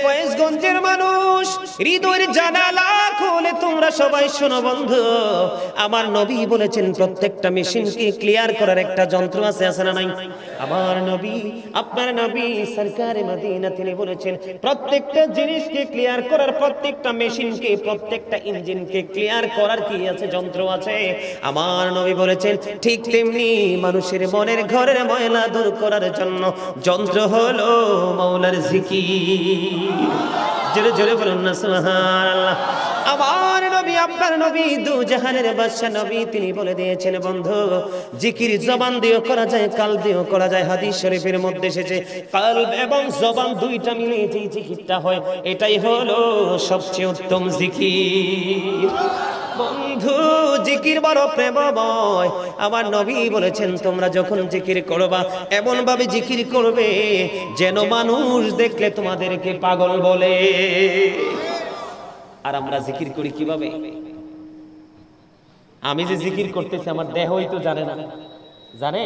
ফয়েজগঞ্জের মানুষ, হৃদয়ের জানালা খুলে তোমরা সবাই শোনো বন্ধু, আমার নবী বলেছেন প্রত্যেকটা মেশিনকে ক্লিয়ার করার একটা যন্ত্র আছে, আছে না নাই? আমার নবী, আপনার নবী সরকারে মদিনা তিনি বলেছেন প্রত্যেকটা জিনিসকে ক্লিয়ার করার, প্রত্যেকটা মেশিনকে, প্রত্যেকটা ইঞ্জিনকে ক্লিয়ার করার কি আছে? যন্ত্র আছে। আমার নবী বলেছেন ঠিক তেমনি মানুষের মনের ঘরের ময়লা দূর করার জন্য যন্ত্র হলো মাওলার জিকির। জোরে জোরে বলুন না সুবহানাল্লাহ। আমার নবী, আপনার নবী, দু জাহানের বাদশা নবী, তিনি বলে দিয়েছেন বন্ধু, জিকির জবান দিয়েও করা যায়, কাল দিয়েও করা যায়। হাদিস শরীফের মধ্যে এসেছে কলব এবং জবান দুইটা মিলে যে জিকিরটা হয়, এটাই হলো সবচেয়ে উত্তম জিকির। বন্ধু, জিকির বড় প্রেমময়। আমার নবী বলেছেন তোমরা যখন জিকির করবা এমন ভাবে জিকির করবে যেন মানুষ দেখলে তোমাদেরকে পাগল বলে। আর আমরা জিকির করি কিভাবে? আমি যে জিকির করতেছি আমার দেহই তো জানে না, জানে?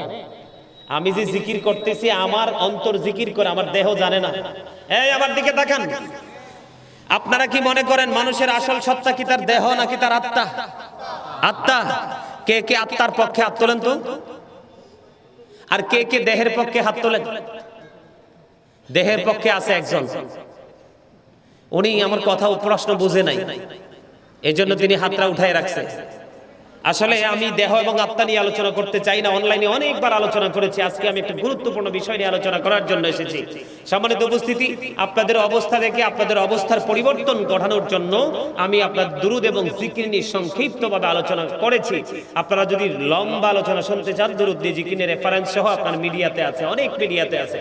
আমি যে জিকির করতেছি আমার অন্তর জিকির করে, আমার দেহ জানে না। এই আমার দিকে তাকান। আপনারা কি মনে করেন মানুষের আসল সত্তা কি তার দেহ নাকি তার আত্মা? আত্মা। কে কে আত্মার পক্ষে হাত তোলেন তো? আর কে কে দেহের পক্ষে হাত তোলেন? দেহের পক্ষে আছে একজন, উনি আমার কথা প্রশ্ন বুঝে নাই, এজন্য তিনি হাতটা উঠায় রাখছে। আসলে আমি দেহ এবং আত্মা নিয়ে আলোচনা করতে চাই না, অনলাইনে অনেকবার আলোচনা করেছি। আজকে আমি একটা গুরুত্বপূর্ণ বিষয় নিয়ে আলোচনা করার জন্য এসেছি। সম্মানিত উপস্থিতি, আপনাদের অবস্থা দেখে আপনাদের অবস্থার পরিবর্তন ঘটানোর জন্য আমি আপনার দুরুদ এবং জিকির নিয়ে সংক্ষিপ্তভাবে আলোচনা করেছি। আপনারা যদি লম্বা আলোচনা শুনতে চান, দুরুদ দিয়ে জিকিরের রেফারেন্স সহ আপনার মিডিয়াতে আছে, অনেক মিডিয়াতে আছে।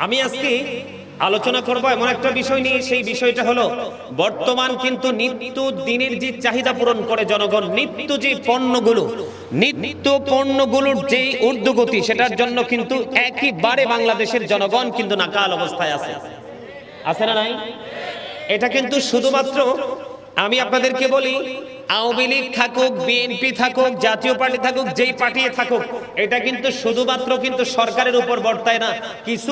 আমি আজকে আলোচনা করব এমন একটা বিষয় নিয়ে, সেই বিষয়টা হলো বর্তমান কিন্তু নিত্য দিনের যে চাহিদা পূরণ করে জনগণ, নিত্য যে পণ্যগুলোর যে ঊর্ধ্বগতি, সেটার জন্য কিন্তু একেবারে বাংলাদেশের জনগণ কিন্তু নাকাল অবস্থায় আছে, আছে না নাই? এটা কিন্তু শুধুমাত্র আমি আপনাদেরকে বলি, আওয়ামী লীগ থাকুক, বিএনপি থাকুক, জাতীয় পার্টি থাকুক, যেই পার্টি থাকুক, এটা কিন্তু শুধুমাত্র কিন্তু সরকারের উপর বর্তায় না, কিছু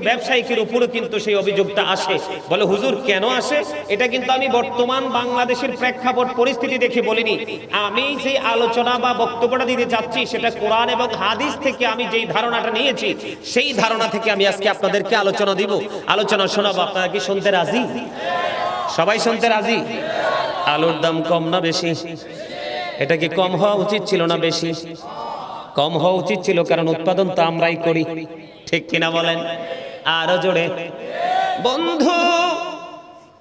ব্যবসায়ীদের উপরও কিন্তু সেই অভিযোগটা আসে। বলে হুজুর কেন আসে? এটা কিন্তু আমি বর্তমান বাংলাদেশের প্রেক্ষাপট পরিস্থিতি দেখে বলিনি। আমি যে আলোচনা বা বক্তব্যটা দিতে যাচ্ছি সেটা কোরআন এবং হাদিস থেকে আমি যেই ধারণাটা নিয়েছি, সেই ধারণা থেকে আমি আজকে আপনাদেরকে আলোচনা দিব, আলোচনা শোনাবো। আপনারা কি শুনতে রাজি? সবাই শুনতে রাজি? আলুর দাম কম না বেশি? এটা কি কম হওয়া উচিত ছিল না বেশি? কম হওয়া উচিত ছিল, কারণ উৎপাদন তো আমরাই করি, ঠিক কিনা বলেন? আরো জোরে। বন্ধু,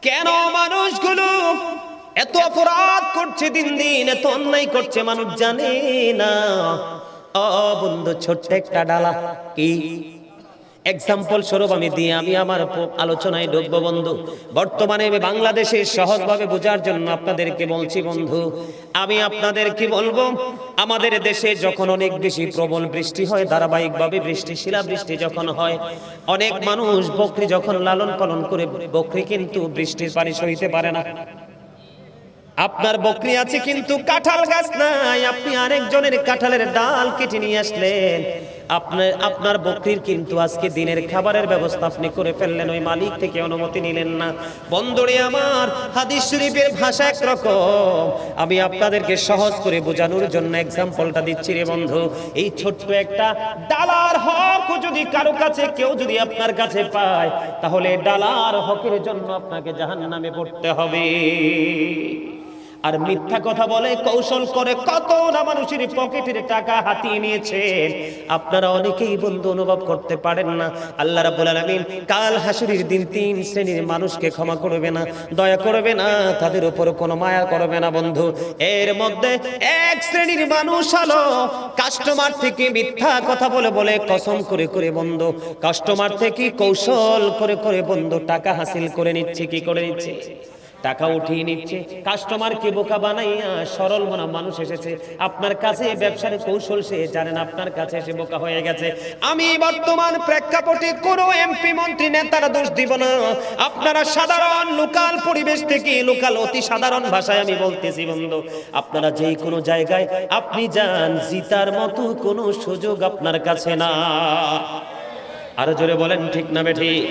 কেন মানুষগুলো এত অপরাধ করছে, দিন দিন এত অন্যায় করছে, মানুষ জানে না। ও বন্ধু, ছোট্ট একটা ডালা, কি এক্সাম্পল স্বরূপ আমি দিয়ে আমি আমার আলোচনায় ঢুকবো বন্ধু। বর্তমানে বাংলাদেশে সহজভাবে বোঝার জন্য আপনাদেরকে বলছি বন্ধু, আমি আপনাদেরকে বলবো, আমাদের দেশে যখন অনেক বেশি প্রবল বৃষ্টি হয়, ধারাবাহিকভাবে শিলাবৃষ্টি যখন হয়, অনেক মানুষ বকরি যখন লালন পালন করে, বকরি কিন্তু বৃষ্টির পানি সইতে পারে না। আপনার বকরি আছে কিন্তু কাঁঠাল গাছ নাই, আপনি আরেকজনের কাঁঠালের ডাল কেটে নিয়ে আসলেন, আপনার বকরির কিন্তু আজকে দিনের খাবারের ব্যবস্থা আপনি করে ফেললেন, ওই মালিক থেকে অনুমতি নিলেন না। বন্ধুরে আমার, হাদিস শরীফের ভাষা একরকম, আমি আপনাদেরকে সহজ করে বোঝানোর জন্য এক্সাম্পলটা দিচ্ছি রে বন্ধু। এই ছোট্ট একটা ডালার হক যদি কারো কাছে, কেউ যদি আপনার কাছে পায়, তাহলে ডালার হকের জন্য আপনাকে জাহান্নামে পড়তে হবে। আর মিথ্যা কথা বলে, কৌশল করে কত না মানুষের পকেটের টাকা হাতিয়ে নিয়েছেন। আপনারা অনেকেই বন্ধু অনুভব করতে পারেন না, আল্লাহ রাব্বুল আলামিন কাল হাসরের দিন তিন শ্রেণীর মানুষকে ক্ষমা করবে না, দয়া করবে না, তাদের উপর কোনো মায়া করবে না বন্ধু। এর মধ্যে এক শ্রেণীর মানুষ হলো কাস্টমার থেকে মিথ্যা কথা বলে বলে, কসম করে করে বন্ধু, কাস্টমার থেকে কৌশল করে করে বন্ধু টাকা হাসিল করে নিচ্ছে। কি করে নিচ্ছে? টাকা উঠিয়ে নিচ্ছে। কাস্টমারকে বোকা বানাইয়া সরল মনা মানুষ এসেছে আপনার কাছে, ব্যবসার কৌশল সে জানেন, আপনার কাছে এসে বোকা হয়ে গেছে। আমি বর্তমান প্রেক্ষাপটে কোনো এমপি মন্ত্রী নেতারা দোষ দিব না, আপনারা সাধারণ লোকাল পরিবেশ থেকে, লোকাল অতি সাধারণ ভাষায় আমি বলতেছি বন্ধু, আপনারা যে কোনো জায়গায় আপনি যান, জিতার মতো কোনো সুযোগ আপনার কাছে না। আরো জোরে বলেন ঠিক না বেঠিক?